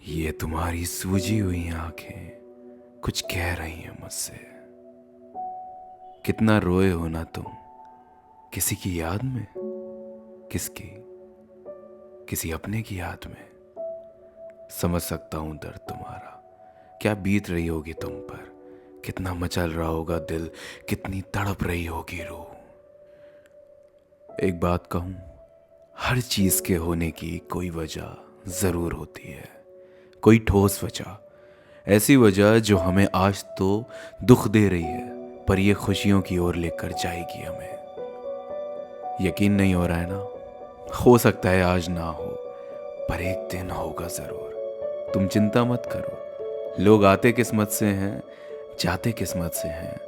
ये तुम्हारी सूजी हुई आंखें कुछ कह रही हैं मुझसे। कितना रोए हो ना तुम किसी की याद में। किसकी? किसी अपने की याद में। समझ सकता हूं दर्द तुम्हारा, क्या बीत रही होगी तुम पर। कितना मचल रहा होगा दिल, कितनी तड़प रही होगी रूह। एक बात कहूं, हर चीज के होने की कोई वजह जरूर होती है। कोई ठोस वजह, ऐसी वजह जो हमें आज तो दुख दे रही है, पर ये खुशियों की ओर लेकर जाएगी हमें। यकीन नहीं हो रहा है ना? हो सकता है आज ना हो, पर एक दिन होगा जरूर। तुम चिंता मत करो। लोग आते किस्मत से हैं, जाते किस्मत से हैं।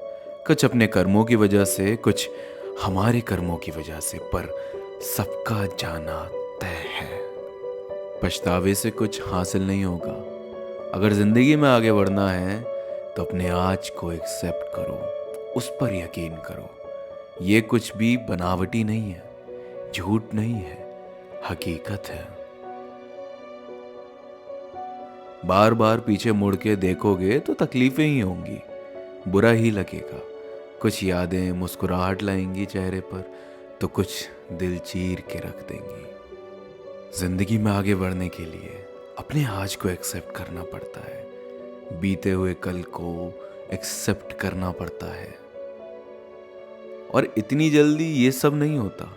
कुछ अपने कर्मों की वजह से, कुछ हमारे कर्मों की वजह से, पर सबका जाना तय है। पछतावे से कुछ हासिल नहीं होगा। अगर जिंदगी में आगे बढ़ना है तो अपने आज को एक्सेप्ट करो, उस पर यकीन करो। ये कुछ भी बनावटी नहीं है, झूठ नहीं है, हकीकत है। बार बार पीछे मुड़ के देखोगे तो तकलीफें ही होंगी, बुरा ही लगेगा। कुछ यादें मुस्कुराहट लाएंगी चेहरे पर, तो कुछ दिल चीर के रख देंगी। जिंदगी में आगे बढ़ने के लिए अपने आज को एक्सेप्ट करना पड़ता है, बीते हुए कल को एक्सेप्ट करना पड़ता है। और इतनी जल्दी ये सब नहीं होता।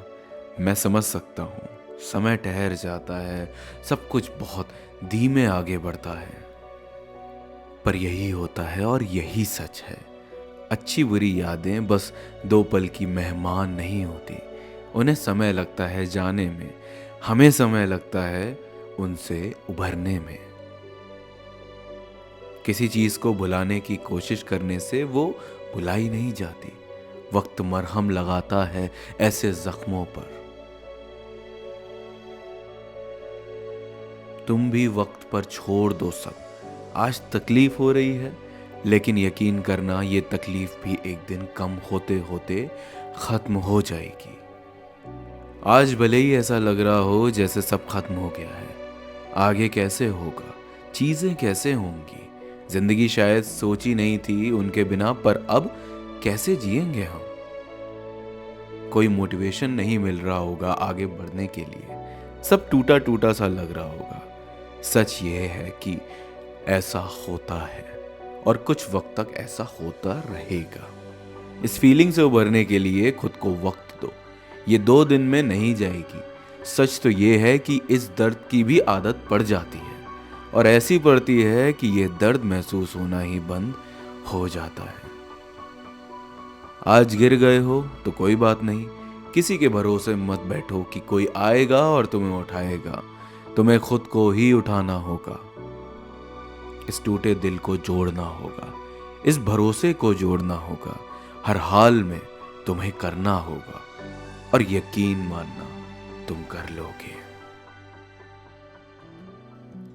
मैं समझ सकता हूँ, समय ठहर जाता है, सब कुछ बहुत धीमे आगे बढ़ता है, पर यही होता है और यही सच है। अच्छी बुरी यादें बस दो पल की मेहमान नहीं होती। उन्हें समय लगता है जाने में, हमें समय लगता है उनसे उभरने में। किसी चीज को भुलाने की कोशिश करने से वो भुलाई नहीं जाती। वक्त मरहम लगाता है ऐसे जख्मों पर। तुम भी वक्त पर छोड़ दो सब। आज तकलीफ हो रही है, लेकिन यकीन करना ये तकलीफ भी एक दिन कम होते होते खत्म हो जाएगी। आज भले ही ऐसा लग रहा हो जैसे सब खत्म हो गया है, आगे कैसे होगा, चीजें कैसे होंगी। जिंदगी शायद सोची नहीं थी उनके बिना, पर अब कैसे जिएंगे हम। कोई मोटिवेशन नहीं मिल रहा होगा आगे बढ़ने के लिए, सब टूटा टूटा सा लग रहा होगा। सच ये है कि ऐसा होता है और कुछ वक्त तक ऐसा होता रहेगा। इस फीलिंग से उभरने के लिए खुद को वक्त दो। ये 2 दिन में नहीं जाएगी। सच तो ये है कि इस दर्द की भी आदत पड़ जाती है, और ऐसी पड़ती है कि ये दर्द महसूस होना ही बंद हो जाता है। आज गिर गए हो तो कोई बात नहीं, किसी के भरोसे मत बैठो कि कोई आएगा और तुम्हें उठाएगा। तुम्हें खुद को ही उठाना होगा। इस टूटे दिल को जोड़ना होगा, इस भरोसे को जोड़ना होगा। हर हाल में तुम्हें करना होगा, और यकीन मानना तुम कर लोगे।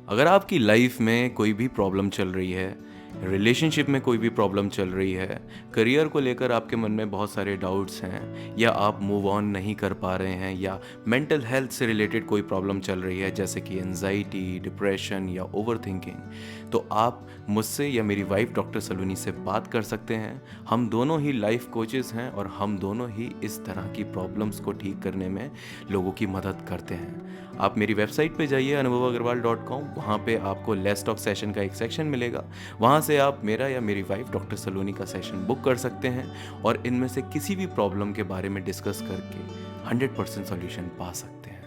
अगर आपकी लाइफ में कोई भी प्रॉब्लम चल रही है, रिलेशनशिप में कोई भी प्रॉब्लम चल रही है, करियर को लेकर आपके मन में बहुत सारे डाउट्स हैं, या आप मूव ऑन नहीं कर पा रहे हैं, या मेंटल हेल्थ से रिलेटेड कोई प्रॉब्लम चल रही है जैसे कि एंजाइटी, डिप्रेशन या ओवर थिंकिंग, तो आप मुझसे या मेरी वाइफ डॉक्टर सलूनी से बात कर सकते हैं। हम दोनों ही लाइफ कोचेस हैं और हम दोनों ही इस तरह की प्रॉब्लम्स को ठीक करने में लोगों की मदद करते हैं। आप मेरी वेबसाइट पे जाइए anubhavagarwal.com, वहाँ पे आपको लेस्ट ऑफ सेशन का एक सेक्शन मिलेगा। वहाँ से आप मेरा या मेरी वाइफ डॉक्टर सलोनी का सेशन बुक कर सकते हैं और इनमें से किसी भी प्रॉब्लम के बारे में डिस्कस करके 100% सॉल्यूशन पा सकते हैं।